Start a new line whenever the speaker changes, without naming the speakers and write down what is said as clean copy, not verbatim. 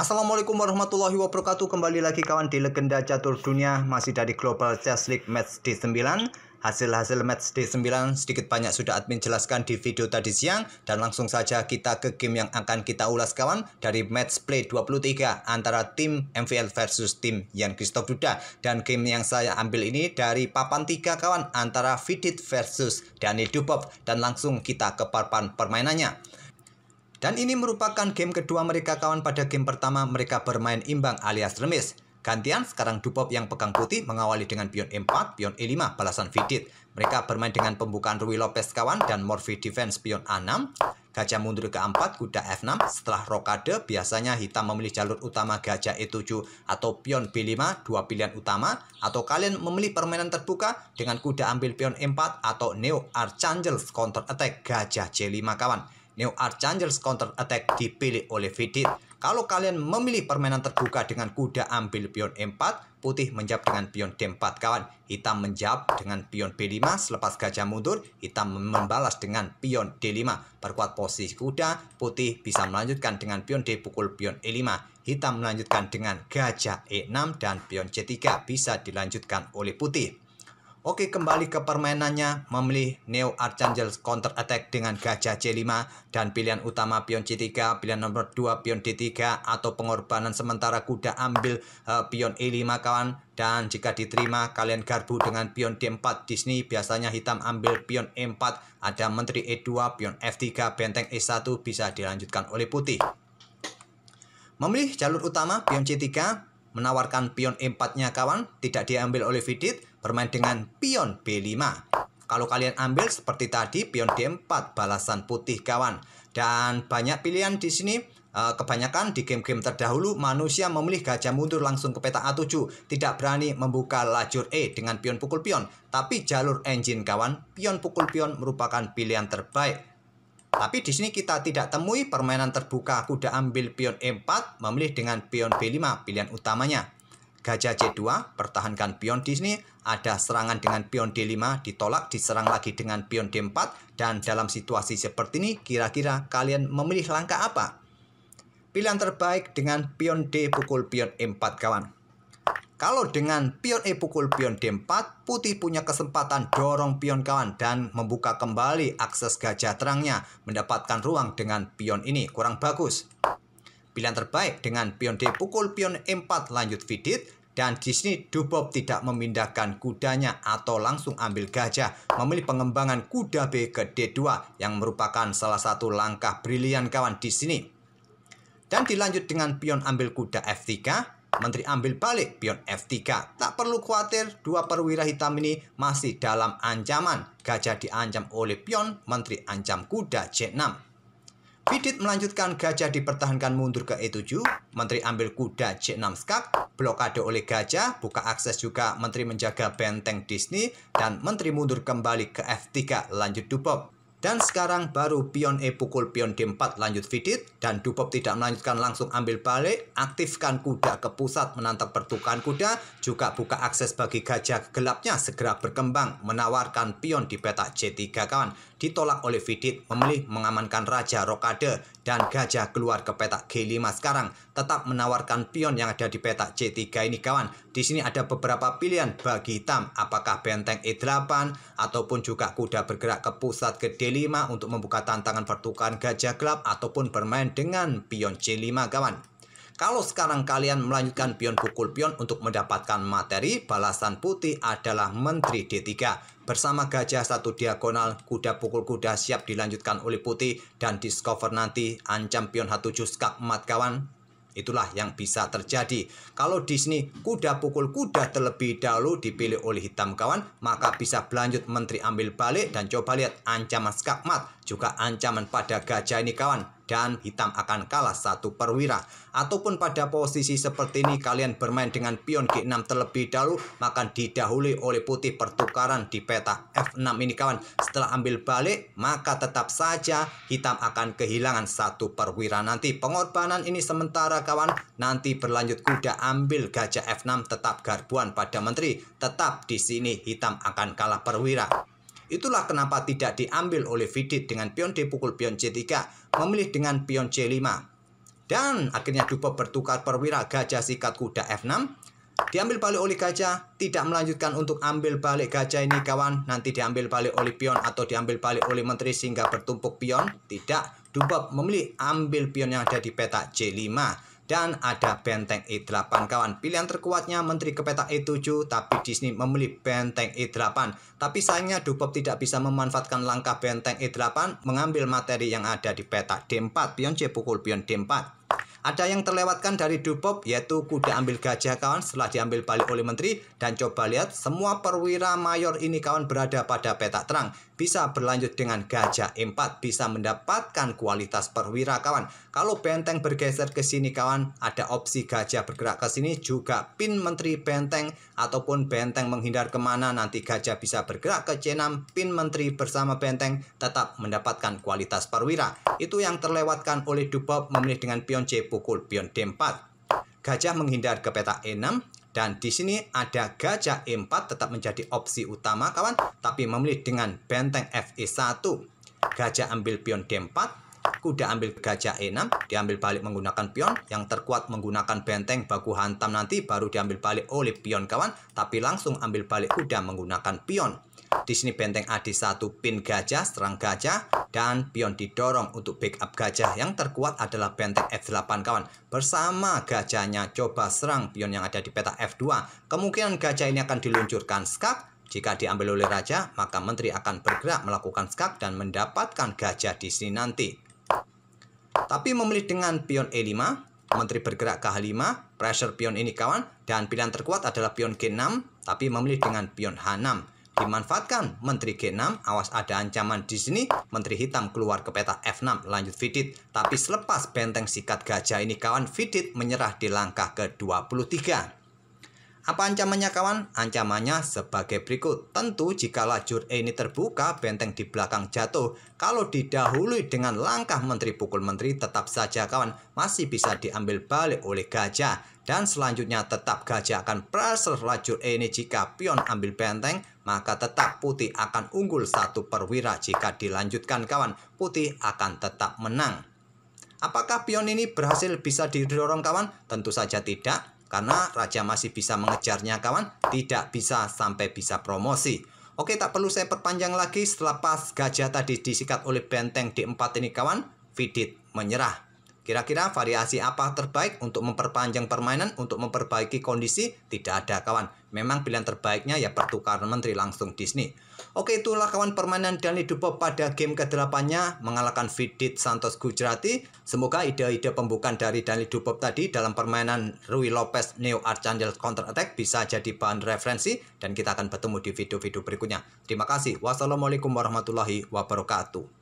Assalamualaikum warahmatullahi wabarakatuh. Kembali lagi kawan di Legenda Catur Dunia. Masih dari Global Chess League Match D9. Hasil Match D9 sedikit banyak sudah admin jelaskan di video tadi siang. Dan langsung saja kita ke game yang akan kita ulas kawan. Dari Match Play 23 antara tim MVL versus tim Jan Christoph Duda. Dan game yang saya ambil ini dari papan 3 kawan. Antara Vidit versus Daniel Dubov. Dan langsung kita ke papan permainannya. Dan ini merupakan game kedua mereka kawan. Pada game pertama mereka bermain imbang alias remis. Gantian sekarang Dubov yang pegang putih mengawali dengan pion E4, pion E5 balasan Vidit. Mereka bermain dengan pembukaan Ruy Lopez kawan dan Morphy defense pion A6. Gajah mundur ke A4, kuda F6. Setelah rokade biasanya hitam memilih jalur utama gajah E7 atau pion B5, dua pilihan utama. Atau kalian memilih permainan terbuka dengan kuda ambil pion E4 atau Neo Archangels counter attack gajah C5 kawan. Neo Archangels counter attack dipilih oleh Vidit. Kalau kalian memilih permainan terbuka dengan kuda ambil pion E4, putih menjawab dengan pion D4 kawan. Hitam menjawab dengan pion B5 selepas gajah mundur, hitam membalas dengan pion D5. Perkuat posisi kuda, putih bisa melanjutkan dengan pion D pukul pion E5. Hitam melanjutkan dengan gajah E6 dan pion C3 bisa dilanjutkan oleh putih. Oke, kembali ke permainannya, memilih Neo Archangels counter attack dengan gajah C5 dan pilihan utama pion C3, pilihan nomor 2 pion D3 atau pengorbanan sementara kuda ambil pion E5 kawan. Dan jika diterima kalian garbu dengan pion D4 di sini biasanya hitam ambil pion E4, ada menteri E2, pion F3, benteng E1 bisa dilanjutkan oleh putih. Memilih jalur utama pion C3 menawarkan pion E4-nya kawan, tidak diambil oleh Vidit, bermain dengan pion B5. Kalau kalian ambil seperti tadi, pion D4 balasan putih kawan. Dan banyak pilihan di sini, kebanyakan di game-game terdahulu, manusia memilih gajah mundur langsung ke peta A7. Tidak berani membuka lajur E dengan pion pukul pion. Tapi jalur engine kawan, pion pukul pion merupakan pilihan terbaik. Tapi di sini kita tidak temui permainan terbuka kuda ambil pion E4 memilih dengan pion B5 pilihan utamanya. Gajah C2 pertahankan pion di sini, ada serangan dengan pion D5 ditolak, diserang lagi dengan pion D4 dan dalam situasi seperti ini kira-kira kalian memilih langkah apa? Pilihan terbaik dengan pion D pukul pion E4 kawan. Kalau dengan pion E pukul pion D4, putih punya kesempatan dorong pion kawan dan membuka kembali akses gajah terangnya, mendapatkan ruang dengan pion ini kurang bagus. Pilihan terbaik dengan pion D pukul pion E4 lanjut Vidit, dan di sini Dubov tidak memindahkan kudanya atau langsung ambil gajah, memilih pengembangan kuda B ke D2 yang merupakan salah satu langkah brilian kawan di sini. Dan dilanjut dengan pion ambil kuda F3. Menteri ambil balik pion F3. Tak perlu khawatir, dua perwira hitam ini masih dalam ancaman. Gajah diancam oleh pion, menteri ancam kuda C6. Vidit melanjutkan gajah dipertahankan mundur ke E7. Menteri ambil kuda C6 skak. Blokade oleh gajah, buka akses juga menteri menjaga benteng Disney. Dan menteri mundur kembali ke F3 lanjut Dubov. Dan sekarang baru pion E pukul pion D4 lanjut Vidit. Dan Dubov tidak melanjutkan langsung ambil balik. Aktifkan kuda ke pusat menantang pertukaran kuda. Juga buka akses bagi gajah gelapnya segera berkembang. Menawarkan pion di peta C3 kawan. Ditolak oleh Vidit, memilih mengamankan raja rokade. Dan gajah keluar ke peta G5 sekarang. Tetap menawarkan pion yang ada di peta C3 ini kawan. Di sini ada beberapa pilihan bagi hitam. Apakah benteng E8 ataupun juga kuda bergerak ke pusat ke D5 untuk membuka tantangan pertukaran gajah gelap ataupun bermain dengan pion C5 kawan. Kalau sekarang kalian melanjutkan pion pukul pion untuk mendapatkan materi, balasan putih adalah menteri D3. Bersama gajah satu diagonal, kuda pukul kuda siap dilanjutkan oleh putih dan discover nanti ancam pion H7 skak emat kawan. Itulah yang bisa terjadi. Kalau di sini kuda pukul kuda terlebih dahulu dipilih oleh hitam kawan, maka bisa berlanjut menteri ambil balik dan coba lihat ancaman skakmat, juga ancaman pada gajah ini kawan. Dan hitam akan kalah satu perwira. Ataupun pada posisi seperti ini kalian bermain dengan pion G6 terlebih dahulu, maka didahului oleh putih pertukaran di peta F6 ini kawan. Setelah ambil balik, maka tetap saja hitam akan kehilangan satu perwira nanti. Pengorbanan ini sementara kawan, nanti berlanjut kuda ambil gajah F6 tetap garbuan pada menteri. Tetap di sini hitam akan kalah perwira. Itulah kenapa tidak diambil oleh Vidit dengan pion D pukul pion C3, memilih dengan pion C5. Dan akhirnya Dupop bertukar perwira gajah sikat kuda F6. Diambil balik oleh gajah, tidak melanjutkan untuk ambil balik gajah ini kawan. Nanti diambil balik oleh pion atau diambil balik oleh menteri sehingga bertumpuk pion. Tidak, Dupop memilih ambil pion yang ada di peta C5. Dan ada benteng E8 kawan. Pilihan terkuatnya menteri ke peta E7, tapi di sini memilih benteng E8. Tapi sayangnya Dupop tidak bisa memanfaatkan langkah benteng E8 mengambil materi yang ada di peta D4. Pion C pukul pion D4. Ada yang terlewatkan dari Dupop yaitu kuda ambil gajah kawan setelah diambil balik oleh menteri. Dan coba lihat semua perwira mayor ini kawan berada pada peta terang. Bisa berlanjut dengan gajah E4, bisa mendapatkan kualitas perwira kawan. Kalau benteng bergeser ke sini kawan, ada opsi gajah bergerak ke sini, juga pin menteri benteng ataupun benteng menghindar kemana, nanti gajah bisa bergerak ke C6, pin menteri bersama benteng tetap mendapatkan kualitas perwira. Itu yang terlewatkan oleh Dupop memilih dengan pion C pukul pion D4. Gajah menghindar ke peta E6. Dan di sini ada gajah E4 tetap menjadi opsi utama kawan, tapi memilih dengan benteng FE1. Gajah ambil pion D4, kuda ambil gajah E6, diambil balik menggunakan pion, yang terkuat menggunakan benteng baku hantam nanti baru diambil balik oleh pion kawan, tapi langsung ambil balik kuda menggunakan pion. Di sini benteng AD1 pin gajah, serang gajah, dan pion didorong untuk backup gajah. Yang terkuat adalah benteng F8 kawan. Bersama gajahnya coba serang pion yang ada di peta F2. Kemungkinan gajah ini akan diluncurkan skak. Jika diambil oleh raja, maka menteri akan bergerak melakukan skak dan mendapatkan gajah di sini nanti. Tapi memilih dengan pion E5, menteri bergerak ke H5, pressure pion ini kawan, dan pilihan terkuat adalah pion G6, tapi memilih dengan pion H6. Dimanfaatkan menteri G6, awas ada ancaman di sini. Menteri hitam keluar ke peta F6, lanjut Vidit. Tapi selepas benteng sikat gajah ini kawan, Vidit menyerah di langkah ke-23. Apa ancamannya kawan? Ancamannya sebagai berikut. Tentu jika lajur E ini terbuka, benteng di belakang jatuh. Kalau didahului dengan langkah menteri pukul menteri, tetap saja kawan masih bisa diambil balik oleh gajah. Dan selanjutnya tetap gajah akan pressure lajur E ini jika pion ambil benteng, maka tetap putih akan unggul satu perwira. Jika dilanjutkan kawan, putih akan tetap menang. Apakah pion ini berhasil bisa didorong kawan? Tentu saja tidak. Karena raja masih bisa mengejarnya kawan, tidak bisa sampai bisa promosi. Oke, tak perlu saya perpanjang lagi. Setelah pas gajah tadi disikat oleh benteng D4 ini kawan, Vidit menyerah. Kira-kira variasi apa terbaik untuk memperpanjang permainan, untuk memperbaiki kondisi? Tidak ada kawan. Memang pilihan terbaiknya ya pertukaran menteri langsung di sini. Oke, itulah kawan permainan Dani Dupop pada game ke-8-nya mengalahkan Vidit Santos Gujarati. Semoga ide-ide pembukaan dari Dani Dupop tadi dalam permainan Ruy Lopez Neo Archangel Counter Attack bisa jadi bahan referensi, dan kita akan bertemu di video-video berikutnya. Terima kasih. Wassalamualaikum warahmatullahi wabarakatuh.